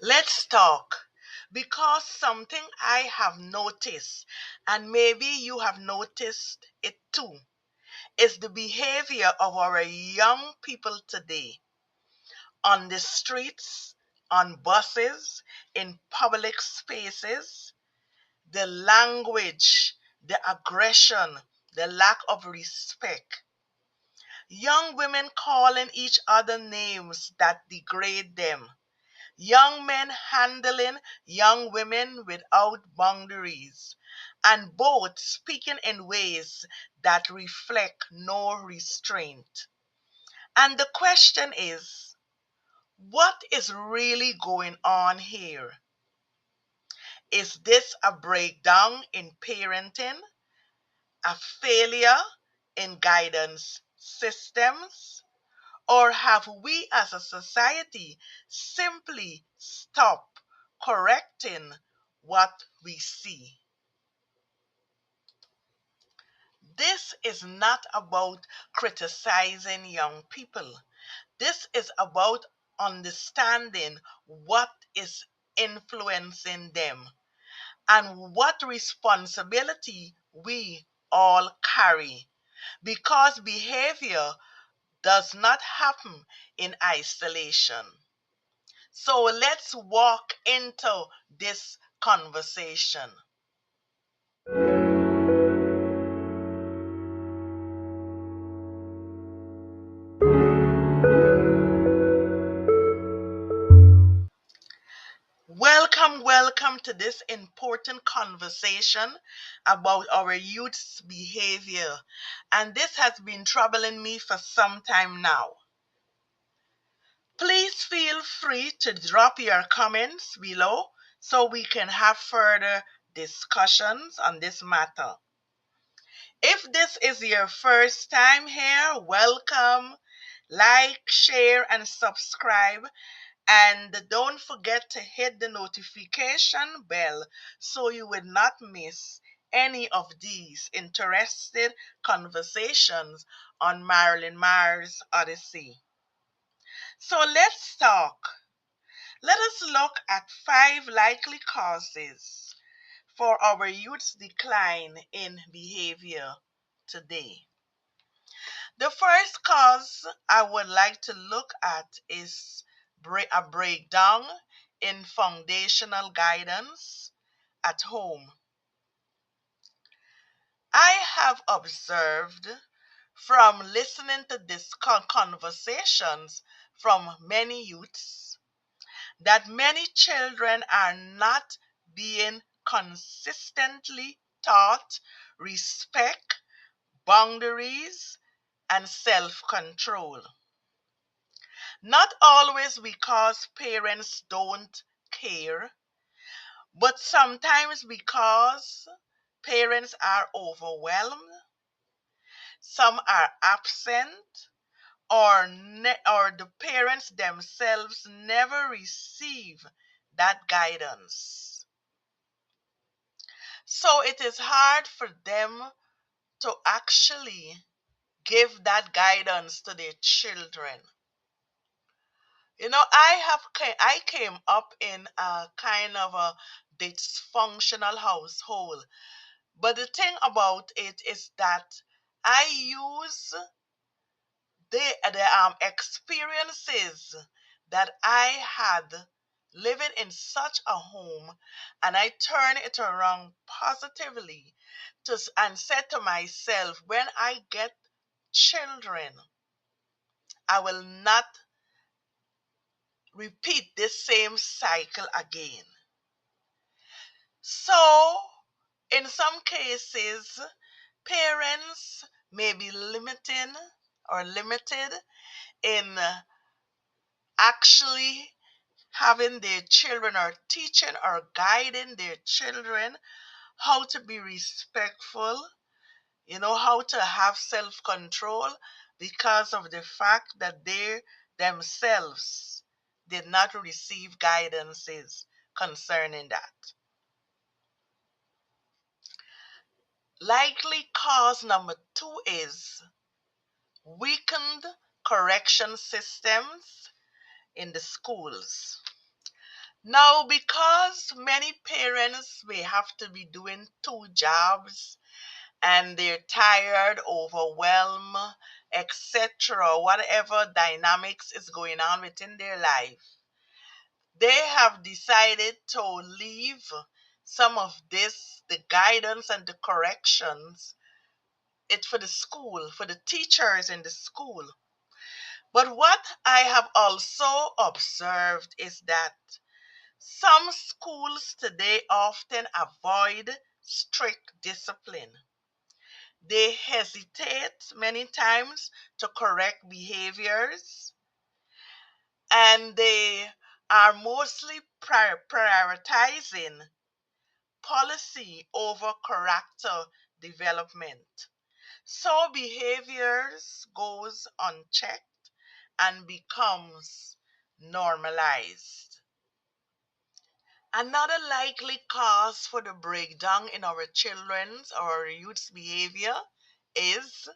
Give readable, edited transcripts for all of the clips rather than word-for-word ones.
Let's talk because something I have noticed, and maybe you have noticed it too, is the behavior of our young people today on the streets, on buses, in public spaces. The language, the aggression, the lack of respect. Young women calling each other names that degrade them. Young men handling young women without boundaries, and both speaking in ways that reflect no restraint. And the question is, what is really going on here? Is this a breakdown in parenting, a failure in guidance systems, or have we as a society simply stopped correcting what we see? This is not about criticizing young people. This is about understanding what is influencing them and what responsibility we all carry. Because behavior does not happen in isolation. So let's walk into this conversation. Welcome to this important conversation about our youth's behavior. And this has been troubling me for some time now. Please feel free to drop your comments below so we can have further discussions on this matter. If this is your first time here, welcome. Like, share, and subscribe. And don't forget to hit the notification bell so you will not miss any of these interesting conversations on Marilyn Mars Odyssey. So let's talk. Let us look at 5 likely causes for our youth's decline in behavior today. The first cause I would like to look at is a breakdown in foundational guidance at home. I have observed from listening to these conversations from many youths that many children are not being consistently taught respect, boundaries, and self control. Not always because parents don't care, but sometimes because parents are overwhelmed, some are absent, or the parents themselves never receive that guidance. So it is hard for them to actually give that guidance to their children. I came up in a kind of a dysfunctional household. But the thing about it is that I use the experiences that I had living in such a home, and I turn it around positively and said to myself, when I get children, I will not repeat this same cycle again. So, in some cases, parents may be limiting or limited in actually having their children or teaching or guiding their children how to be respectful, how to have self control because of the fact that they themselves did not receive guidances concerning that. Likely cause number 2 is weakened correction systems in the schools. Now, because many parents may have to be doing two jobs and they're tired, overwhelmed, etc., whatever dynamics is going on within their life, they have decided to leave some of this, the guidance and the corrections, it for the school, for the teachers in the school. But what I have also observed is that some schools today often avoid strict discipline. They hesitate many times to correct behaviors, and they are mostly prioritizing policy over character development. So behaviors goes unchecked and becomes normalized. Another likely cause for the breakdown in our children's or youth's behavior is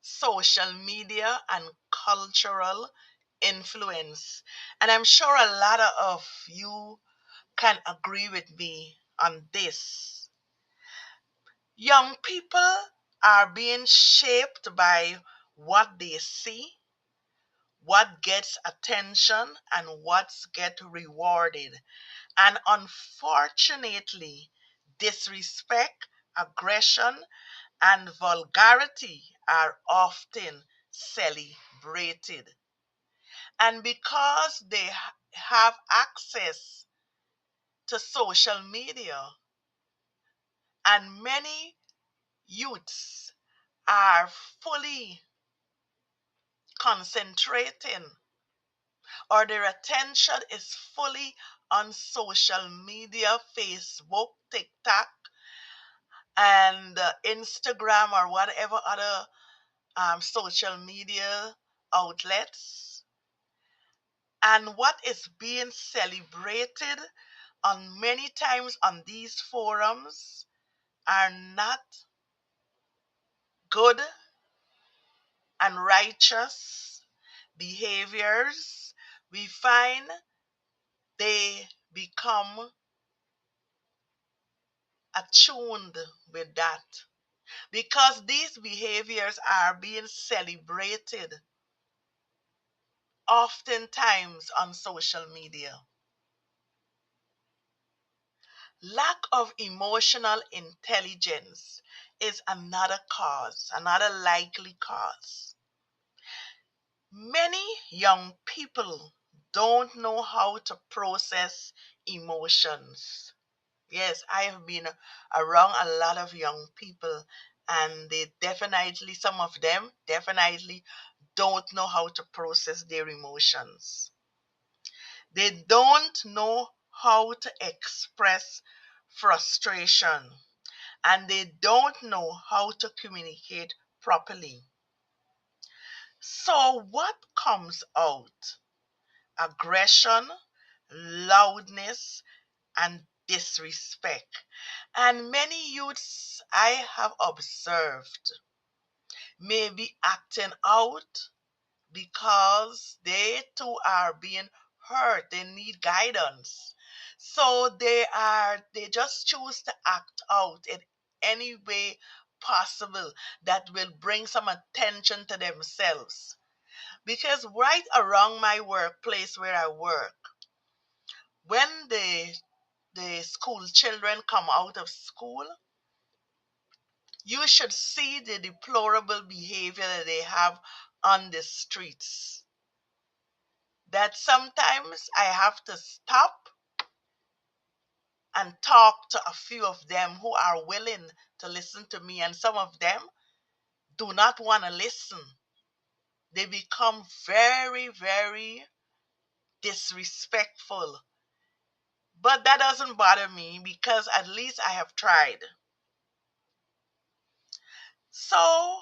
social media and cultural influence. And I'm sure a lot of you can agree with me on this. Young people are being shaped by what they see, what gets attention, and what's get rewarded. And unfortunately, disrespect, aggression, and vulgarity are often celebrated. And because they have access to social media, and many youths are fully concentrating, or their attention is fully on social media, Facebook, TikTok, and Instagram, or whatever other social media outlets. And what is being celebrated on many times on these forums are not good and righteous behaviors. We find they become attuned with that because these behaviors are being celebrated oftentimes on social media. Lack of emotional intelligence is another cause, another likely cause. Many young people don't know how to process emotions. Yes, I have been around a lot of young people, and they definitely, some of them definitely don't know how to process their emotions. They don't know how to express frustration, and they don't know how to communicate properly. So, what comes out? Aggression, loudness, and disrespect. And many youths I have observed may be acting out because they too are being hurt. They need guidance. So they just choose to act out in any way possible that will bring some attention to themselves. Because right around my workplace where I work, when the school children come out of school, you should see the deplorable behavior that they have on the streets. That sometimes I have to stop and talk to a few of them who are willing to listen to me, and some of them do not want to listen. They become very, very disrespectful. But that doesn't bother me because at least I have tried. So,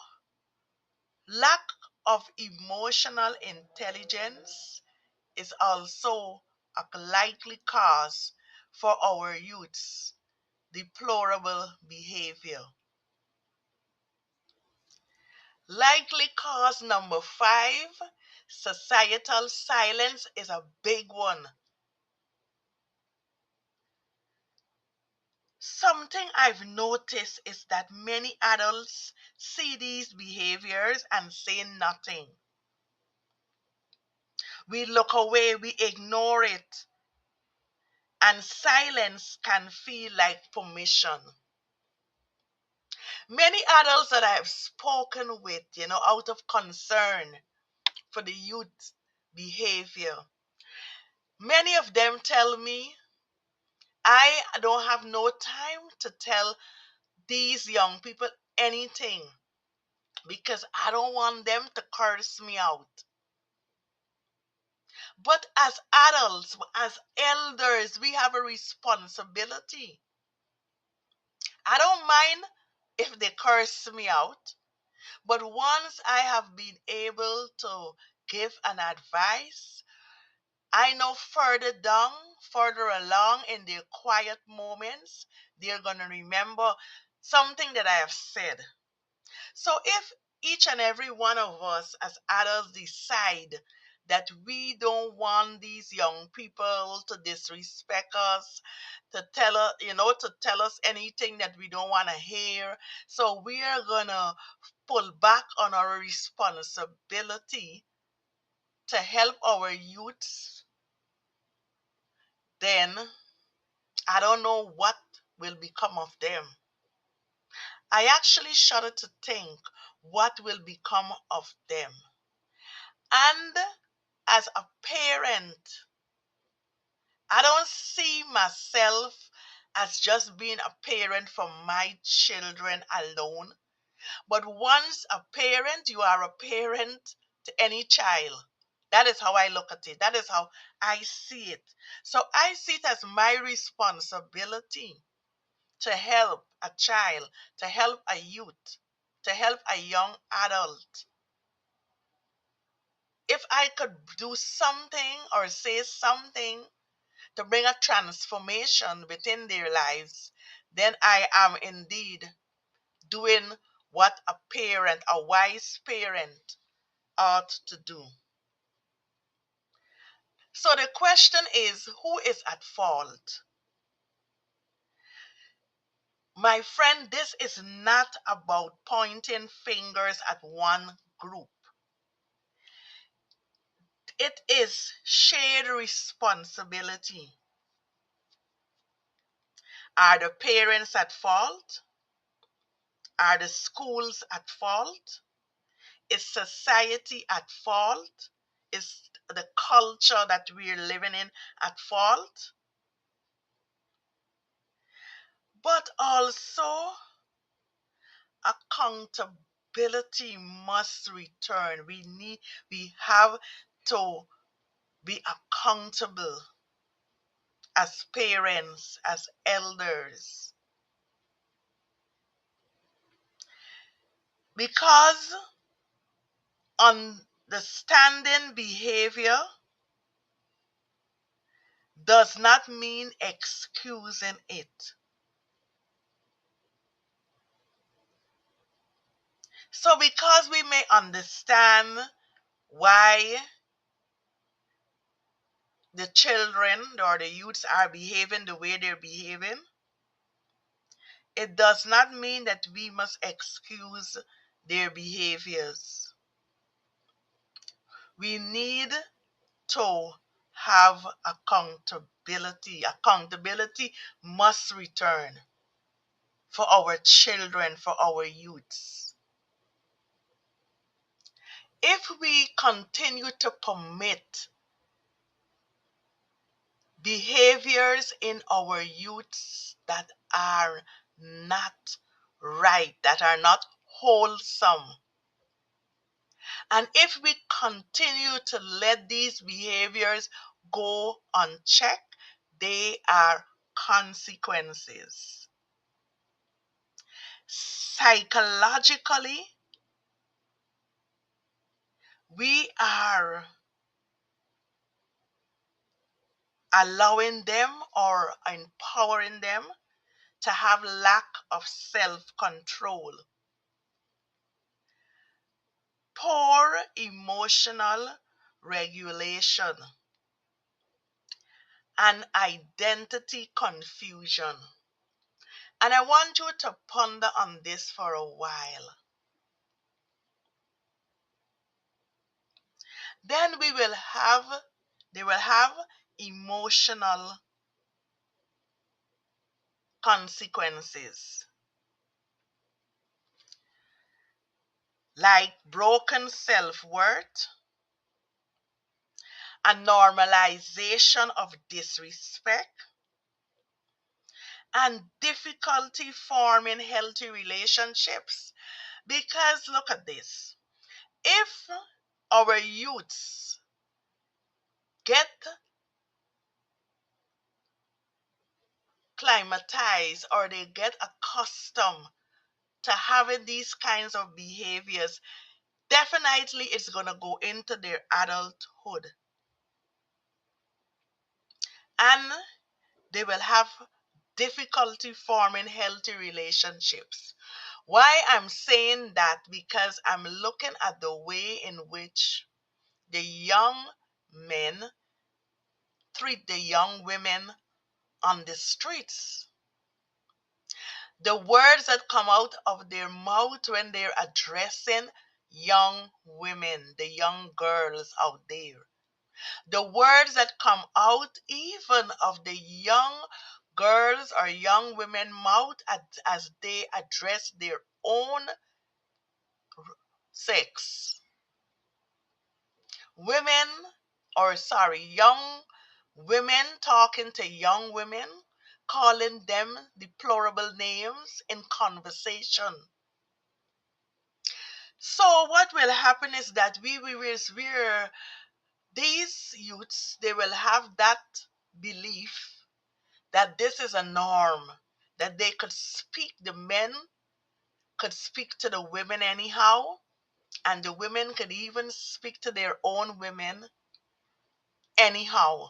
lack of emotional intelligence is also a likely cause for our youth's deplorable behavior. Likely cause number five, societal silence is a big one. Something I've noticed is that many adults see these behaviors and say nothing. We look away, we ignore it, and silence can feel like permission. Many adults that I've spoken with, out of concern for the youth behavior, many of them tell me, I don't have no time to tell these young people anything because I don't want them to curse me out. But as adults, as elders, we have a responsibility. I don't mind if they curse me out, but once I have been able to give an advice, I know further along in their quiet moments, they're going to remember something that I have said. So if each and every one of us as adults decide that we don't want these young people to disrespect us, to tell us anything that we don't want to hear, so we are gonna pull back on our responsibility to help our youths, then I don't know what will become of them. I actually shudder to think what will become of them. And as a parent, I don't see myself as just being a parent for my children alone. But once a parent, you are a parent to any child. That is how I look at it. That is how I see it. So I see it as my responsibility to help a child, to help a youth, to help a young adult. If I could do something or say something to bring a transformation within their lives, then I am indeed doing what a parent, a wise parent, ought to do. So the question is, who is at fault? My friend, this is not about pointing fingers at one group. It is shared responsibility. Are the parents at fault? Are the schools at fault? Is society at fault? Is the culture that we're living in at fault? But also, accountability must return. We have to be accountable as parents, as elders. Because understanding behavior does not mean excusing it. So, because we may understand why the children or the youths are behaving the way they're behaving, it does not mean that we must excuse their behaviors. We need to have accountability. Accountability must return for our children, for our youths. If we continue to permit behaviors in our youths that are not right, that are not wholesome, and if we continue to let these behaviors go unchecked, they are consequences. Psychologically, we are allowing them or empowering them to have lack of self-control, poor emotional regulation, and identity confusion. And I want you to ponder on this for a while. Then they will have emotional consequences like broken self-worth, a normalization of disrespect, and difficulty forming healthy relationships. Because look at this. If our youths get climatized or they get accustomed to having these kinds of behaviors, definitely it's going to go into their adulthood. And they will have difficulty forming healthy relationships. Why I'm saying that? Because I'm looking at the way in which the young men treat the young women on the streets. The words that come out of their mouth when they're addressing young women, the young girls out there. The words that come out even of the young girls or young women mouth as they address their own sex. Young women talking to young women, calling them deplorable names in conversation. So what will happen is that these youths, they will have that belief that this is a norm, that the men could speak to the women anyhow, and the women could even speak to their own women anyhow.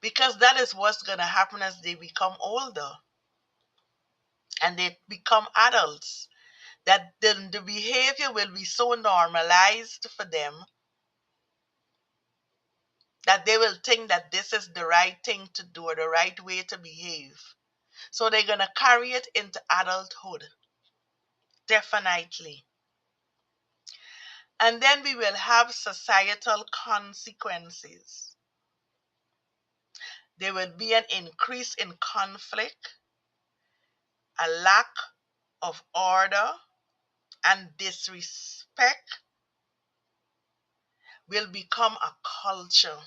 Because that is what's going to happen as they become older and they become adults. That the behavior will be so normalized for them that they will think that this is the right thing to do or the right way to behave. So they're going to carry it into adulthood. Definitely. And then we will have societal consequences. There will be an increase in conflict, a lack of order, and disrespect will become a culture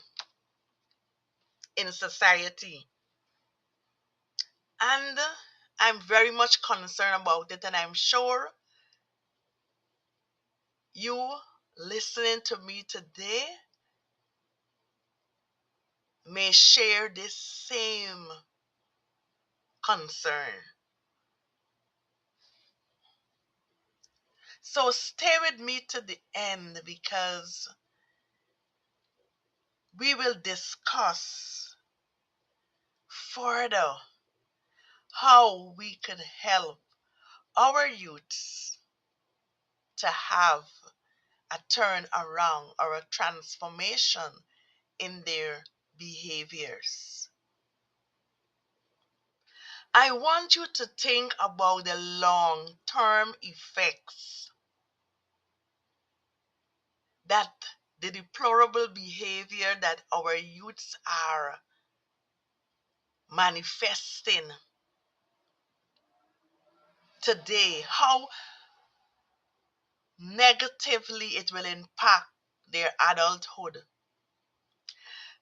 in society. And I'm very much concerned about it, and I'm sure you listening to me today may share this same concern. So stay with me to the end because we will discuss further how we could help our youths to have a turn around or a transformation in their behaviors. I want you to think about the long-term effects that the deplorable behavior that our youths are manifesting today, how negatively it will impact their adulthood.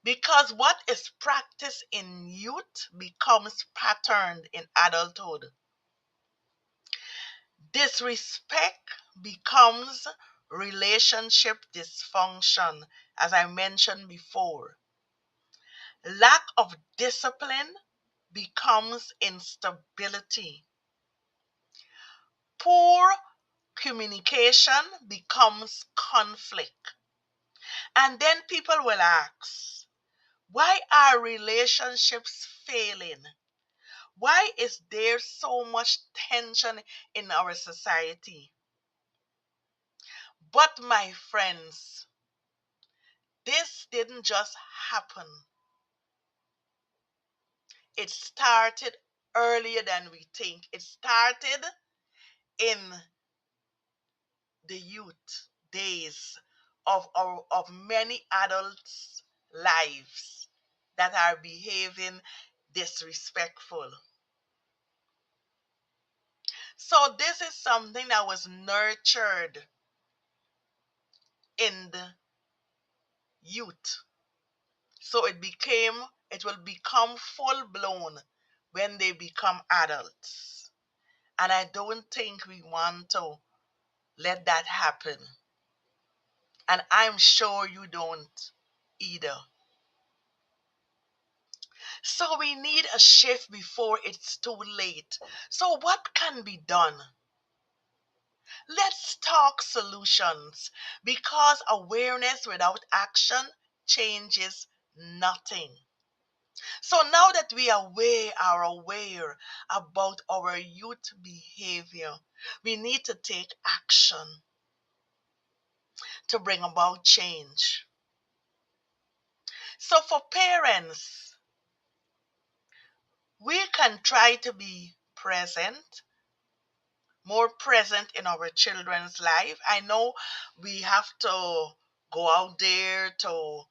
Because what is practiced in youth becomes patterned in adulthood. Disrespect becomes relationship dysfunction, as I mentioned before. Lack of discipline becomes instability. Poor communication becomes conflict. And then people will ask, why are relationships failing? Why is there so much tension in our society? But my friends, this didn't just happen. It started earlier than we think. It started in the youth days of many adults' lives that are behaving disrespectful. So this is something that was nurtured in the youth. So it will become full blown when they become adults. And I don't think we want to let that happen. And I'm sure you don't either. So we need a shift before it's too late. So what can be done? Let's talk solutions because awareness without action changes nothing. So now that are aware about our youth behavior, we need to take action to bring about change. So for parents, we can try to be present, more present in our children's life. I know we have to go out there to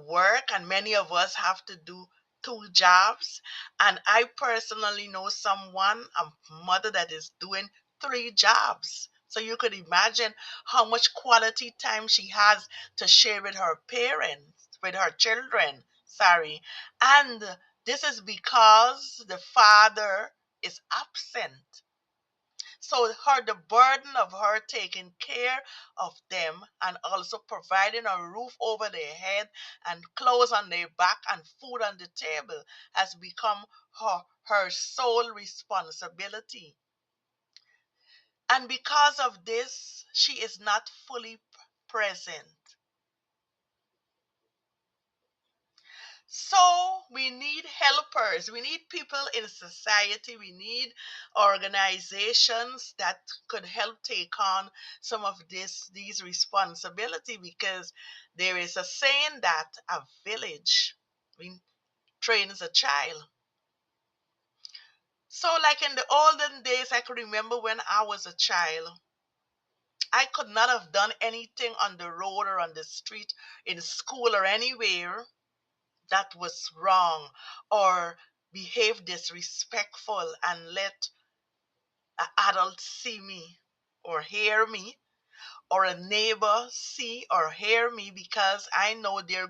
work, and many of us have to do two jobs. And I personally know someone, a mother that is doing three jobs. So you could imagine how much quality time she has to share with her parents, with her children, sorry. And this is because the father is absent. So the burden of her taking care of them and also providing a roof over their head and clothes on their back and food on the table has become her sole responsibility. And because of this, she is not fully present. So we need helpers. We need people in society. We need organizations that could help take on some of these responsibility because there is a saying that a village trains a child. So like in the olden days, I could remember when I was a child, I could not have done anything on the road or on the street, in school or anywhere that was wrong or behave disrespectful and let an adult see me or hear me or a neighbor see or hear me because I know they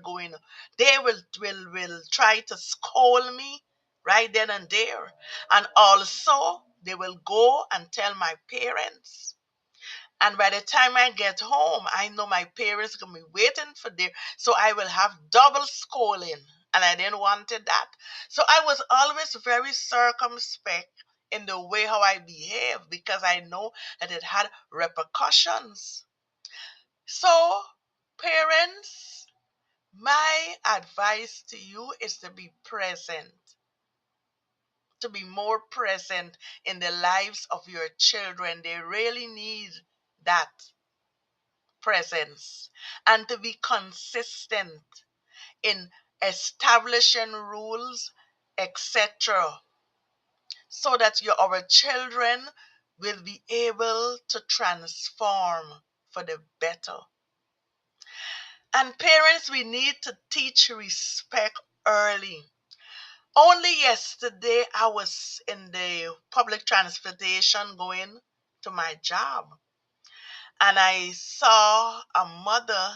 will try to scold me right then and there. And also they will go and tell my parents, and by the time I get home, I know my parents gonna be waiting for their, so I will have double scolding. And I didn't wanted that. So I was always very circumspect in the way how I behave because I know that it had repercussions. So parents, my advice to you is to be present, to be more present in the lives of your children. They really need that presence and to be consistent in establishing rules, etc., so that our children will be able to transform for the better. And parents, we need to teach respect early. Only yesterday, I was in the public transportation going to my job, and I saw a mother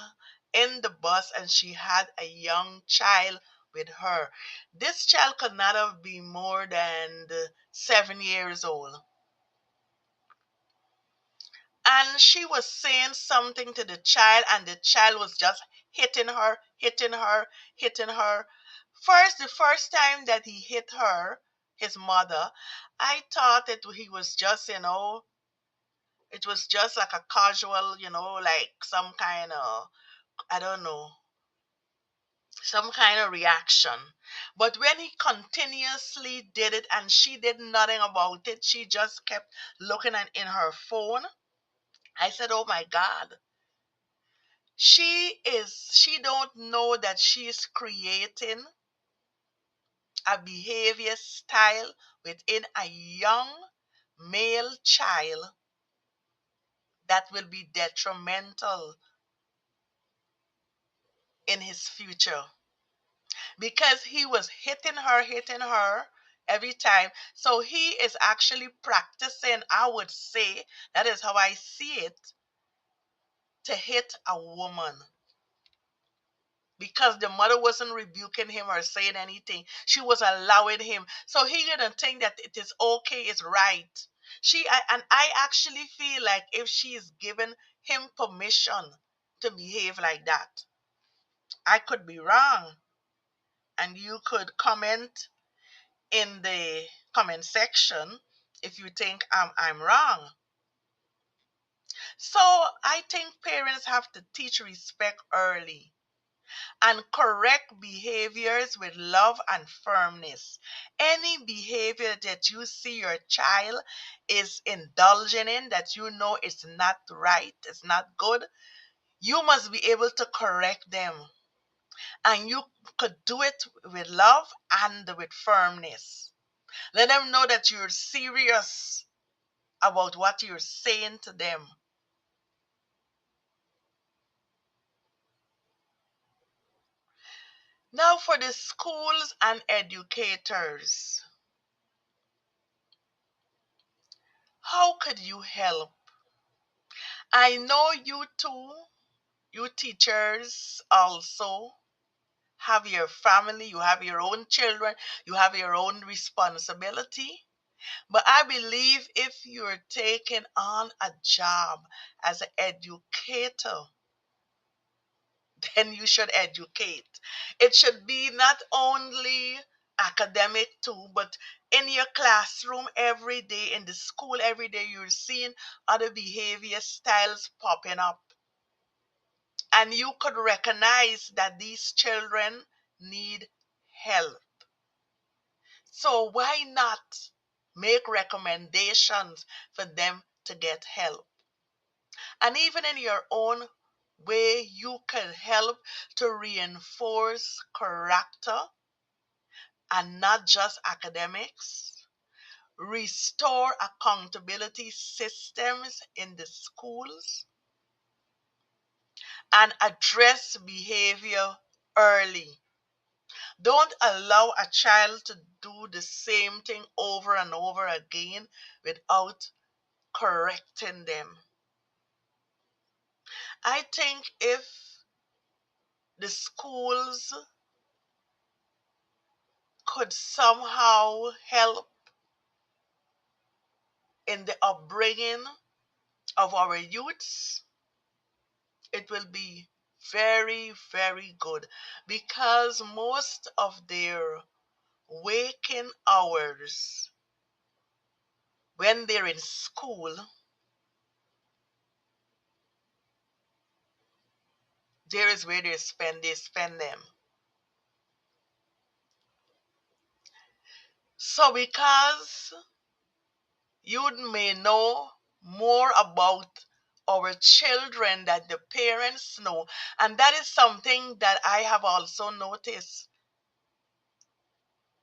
in the bus and she had a young child with her. This child could not have been more than 7 years old. And she was saying something to the child, and the child was just hitting her, hitting her, hitting her. The first time that he hit her, his mother, I thought he was just, it was just like a casual, like some kind of, I don't know, some kind of reaction. But when he continuously did it and she did nothing about it, she just kept looking in her phone. I said, "Oh my God. She don't know that she is creating a behavior style within a young male child that will be detrimental in his future, because he was hitting her every time. So he is actually practicing, I would say, that is how I see it, to hit a woman. Because the mother wasn't rebuking him or saying anything, she was allowing him. So he didn't think that it is okay, it's right. And I actually feel like if she is giving him permission to behave like that, I could be wrong. And you could comment in the comment section if you think I'm wrong. So I think parents have to teach respect early and correct behaviors with love and firmness. Any behavior that you see your child is indulging in, that you know it's not right, it's not good, you must be able to correct them. And you could do it with love and with firmness. Let them know that you're serious about what you're saying to them. Now, for the schools and educators, how could you help? I know you too, you teachers also have your family, you have your own children, you have your own responsibility. But I believe if you're taking on a job as an educator, then you should educate. It should be not only academic too, but in your classroom every day, in the school every day, you're seeing other behavior styles popping up. And you could recognize that these children need help. So why not make recommendations for them to get help? And even in your own way, you can help to reinforce character and not just academics. Restore accountability systems in the schools and address behavior early. Don't allow a child to do the same thing over and over again without correcting them. I think if the schools could somehow help in the upbringing of our youths, it will be very, very good, because most of their waking hours when they're in school, there is where they spend them. So because you may know more about our children than the parents know, and that is something that I have also noticed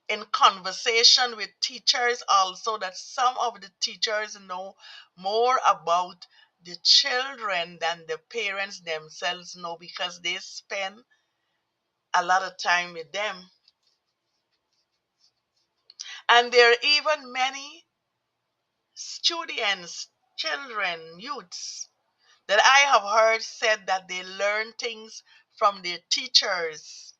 in conversation with teachers also, that some of the teachers know more about the children than the parents themselves know, because they spend a lot of time with them. And there are even many students, children, youths that I have heard said that they learn things from their teachers.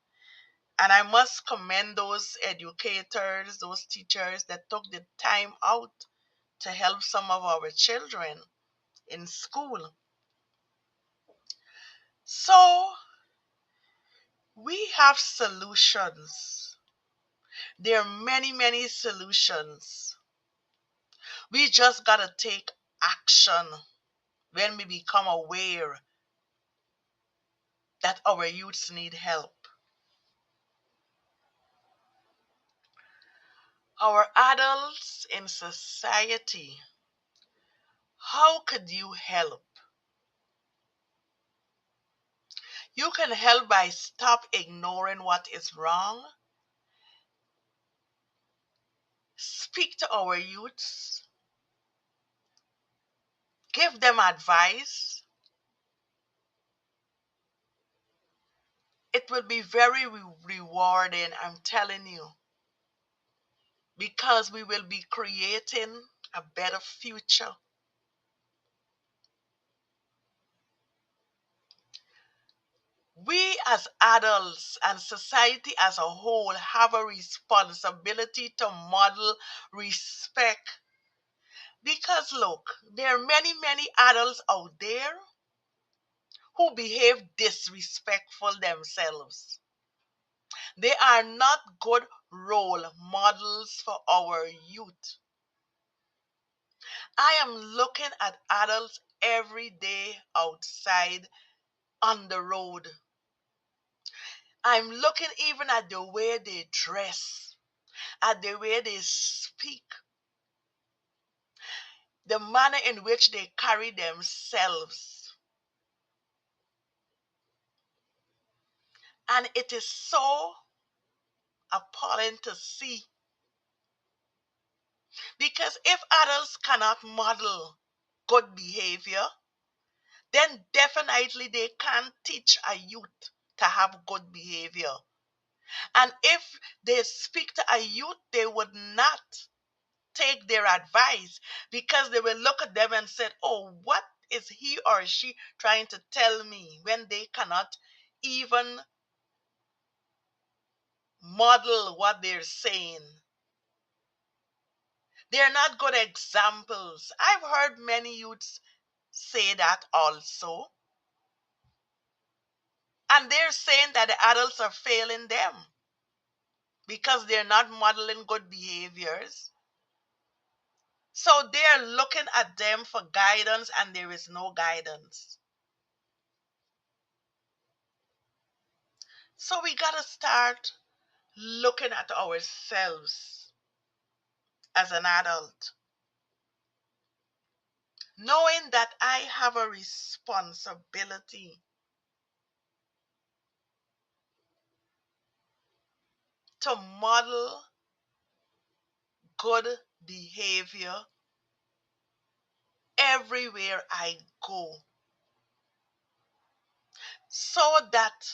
And I must commend those educators, those teachers that took the time out to help some of our children in school. So we have solutions. There are many, many solutions. We just got to take action when we become aware that our youths need help. Our adults in society, how could you help? You can help by stop ignoring what is wrong speak to our youths, give them advice, it will be very rewarding, I'm telling you, because we will be creating a better future. We as adults and society as a whole have a responsibility to model respect. Because look, there are many, many adults out there who behave disrespectful themselves. They are not good role models for our youth. I am looking at adults every day outside on the road. I'm looking even at the way they dress, at the way they speak, the manner in which they carry themselves. And it is so appalling to see. Because if adults cannot model good behavior, then definitely they can't teach a youth to have good behavior. And if they speak to a youth, they would not take their advice because they will look at them and say, oh, what is he or she trying to tell me, when they cannot even model what they're saying. They're not good examples. I've heard many youths say that also. And they're saying that the adults are failing them because they're not modeling good behaviors. So they're looking at them for guidance, and there is no guidance. So we got to start looking at ourselves as an adult, knowing that I have a responsibility to model good behavior everywhere I go, so that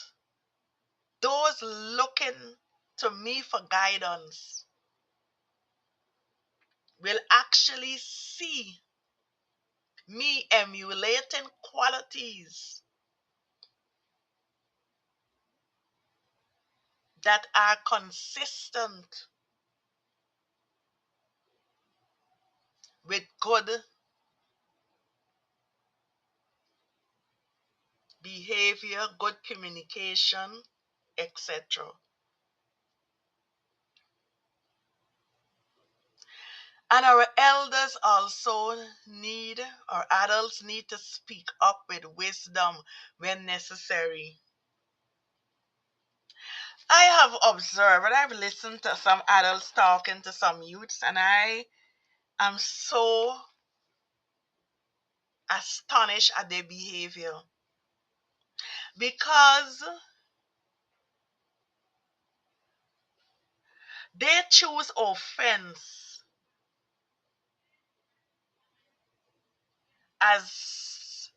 those looking to me for guidance will actually see me emulating qualities that are consistent with good behavior, good communication, etc. And our elders also need, or adults need to speak up with wisdom when necessary. I have observed and I've listened to some adults talking to some youths, and I am so astonished at their behavior because they choose offense as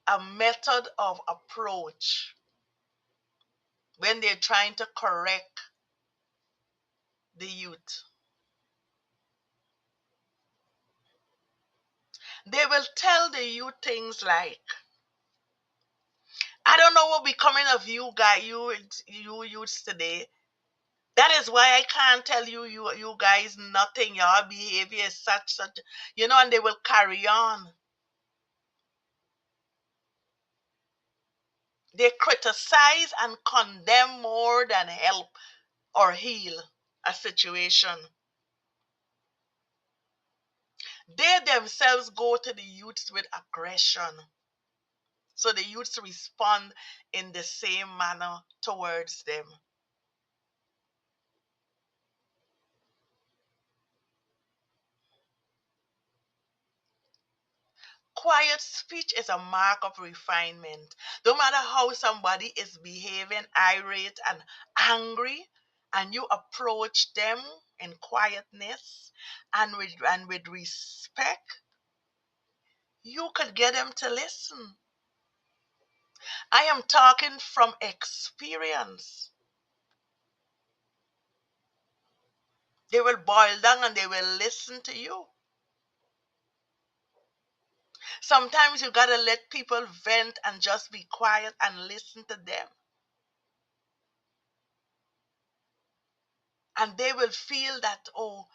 a method of approach when they're trying to correct the youth. They will tell the youth things like, I don't know what becoming of you guys, you youths today. That is why I can't tell you guys nothing. Your behavior is such, and they will carry on. They criticize and condemn more than help or heal a situation. They themselves go to the youths with aggression. So the youths respond in the same manner towards them. Quiet speech is a mark of refinement. No matter how somebody is behaving irate and angry, and you approach them in quietness and with respect, you could get them to listen. I am talking from experience. They will boil down and they will listen to you. Sometimes you gotta let people vent and just be quiet and listen to them. And they will feel that, oh,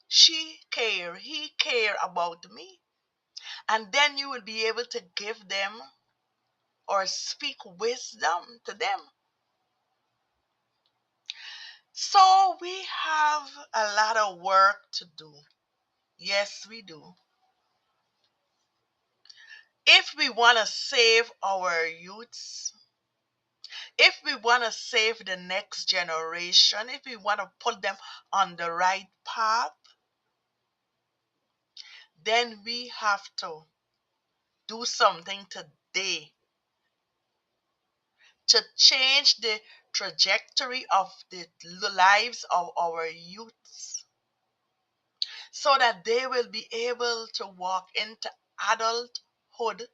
she care, he care about me. And then you will be able to give them or speak wisdom to them. So we have a lot of work to do. Yes, we do. If we want to save our youths, if we want to save the next generation, if we want to put them on the right path, then we have to do something today to change the trajectory of the lives of our youths so that they will be able to walk into adulthood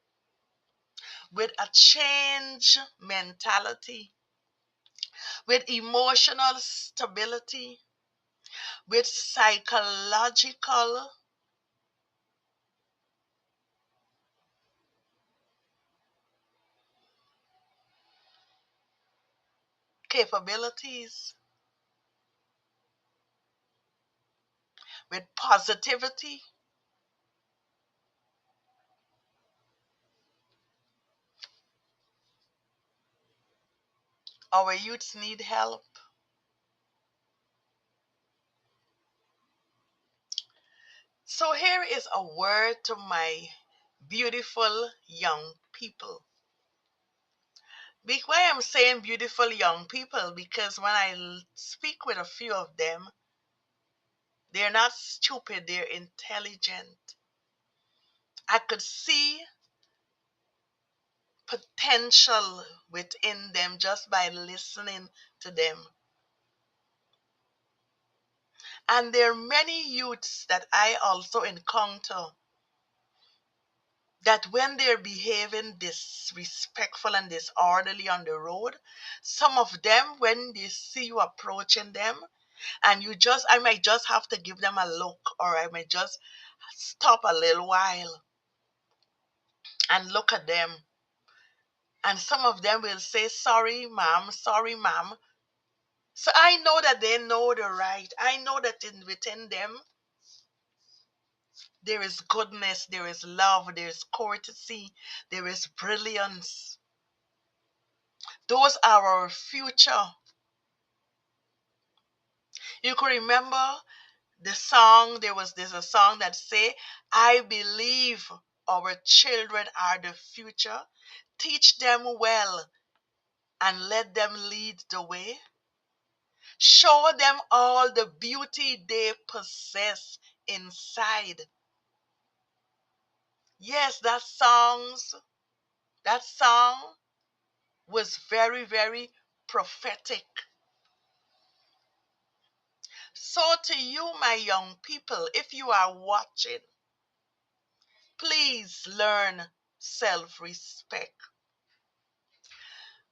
with a change mentality, with emotional stability, with psychological capabilities, with positivity. Our youths need help. So here is a word to my beautiful young people. Why I'm saying beautiful young people, because when I speak with a few of them, they're not stupid, they're intelligent. I could see potential within them just by listening to them. And there are many youths that I also encounter that when they're behaving disrespectful and disorderly on the road, some of them, when they see you approaching them, and I might just have to give them a look, or I might just stop a little while and look at them. And some of them will say, sorry, ma'am, sorry, ma'am. So I know that they know the right. I know that within them, there is goodness, there is love, there is courtesy, there is brilliance. Those are our future. You could remember the song, there's a song that say, I believe our children are the future. Teach them well and let them lead the way. Show them all the beauty they possess inside. Yes, that song was very, very prophetic. So to you, my young people, if you are watching, please learn self-respect.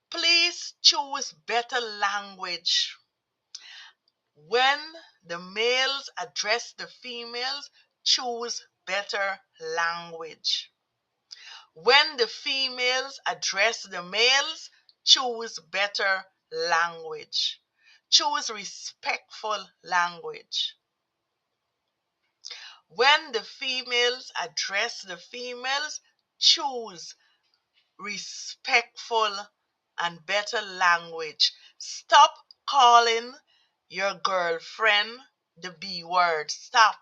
Please choose better language. When the males address the females, choose better language. When the females address the males, choose better language. Choose respectful language. When the females address the females, choose respectful and better language. Stop calling your girlfriend the B word. Stop.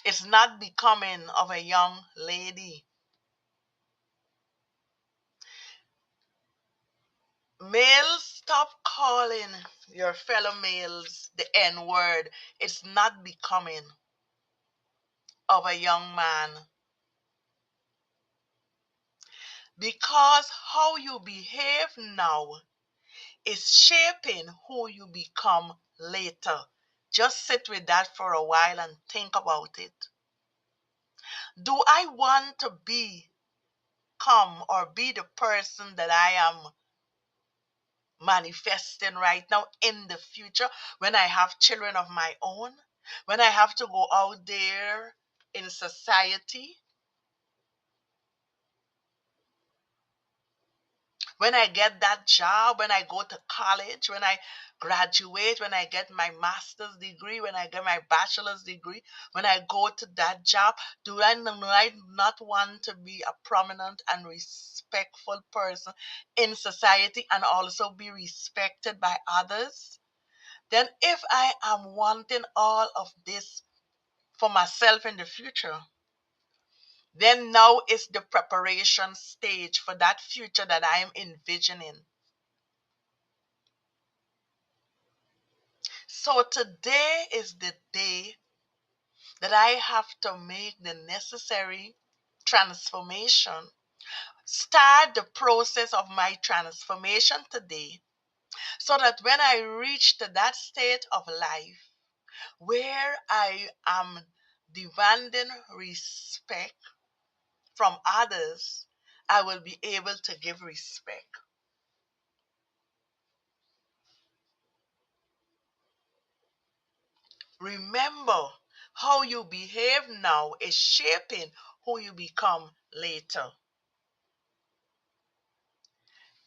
It's not becoming of a young lady. Males, stop calling your fellow males the N word. It's not becoming of a young man. Because how you behave now is shaping who you become later. Just sit with that for a while and think about it. Do I want to become or be the person that I am manifesting right now in the future when I have children of my own? When I have to go out there in society? When I get that job, when I go to college, when I graduate, when I get my master's degree, when I get my bachelor's degree, when I go to that job, do I not want to be a prominent and respectful person in society and also be respected by others? Then if I am wanting all of this for myself in the future, then now is the preparation stage for that future that I am envisioning. So today is the day that I have to make the necessary transformation. Start the process of my transformation today so that when I reach to that state of life where I am demanding respect from others, I will be able to give respect. Remember, how you behave now is shaping who you become later.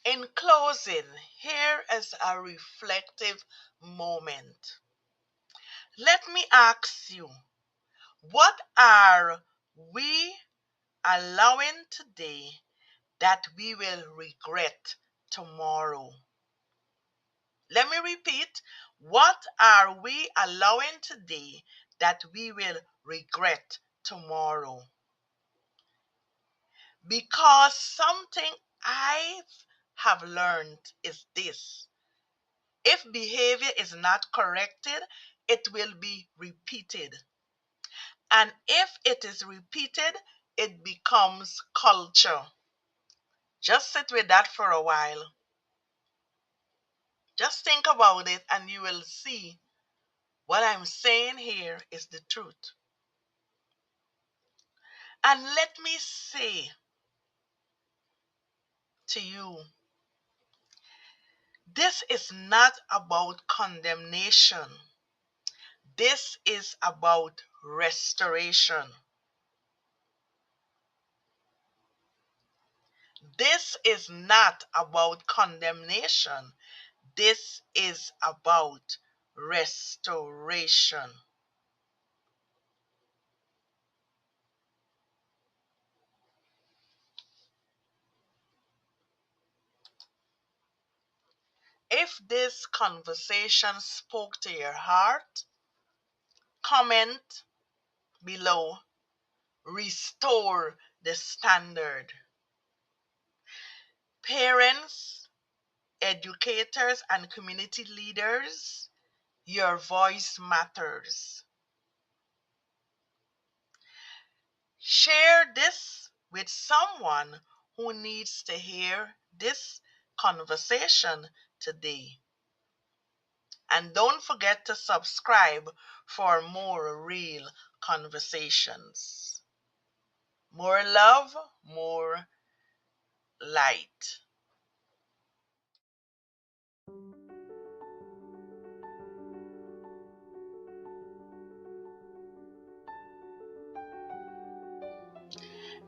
In closing, here is a reflective moment. Let me ask you, what are we allowing today that we will regret tomorrow? Let me repeat, what are we allowing today that we will regret tomorrow? Because something I have learned is this: if behavior is not corrected, it will be repeated. And if it is repeated, it becomes culture. Just sit with that for a while. Just think about it and you will see what I'm saying here is the truth. And let me say to you, this is not about condemnation. This is about restoration. This is not about condemnation. This is about restoration. If this conversation spoke to your heart, comment below. Restore the standard. Parents, educators, and community leaders, your voice matters. Share this with someone who needs to hear this conversation today. And don't forget to subscribe for more real conversations. More love, more light.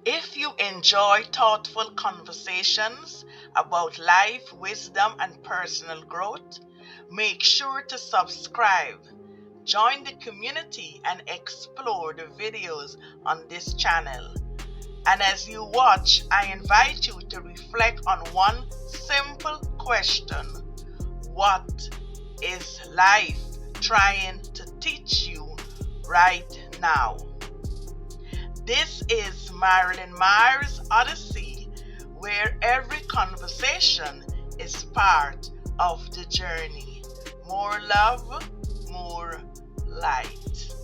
If you enjoy thoughtful conversations about life, wisdom, and personal growth, make sure to subscribe, join the community, and explore the videos on this channel. And as you watch, I invite you to reflect on one simple question: what is life trying to teach you right now? This is Marilyn Mars Odyssey, where every conversation is part of the journey. More love, more light.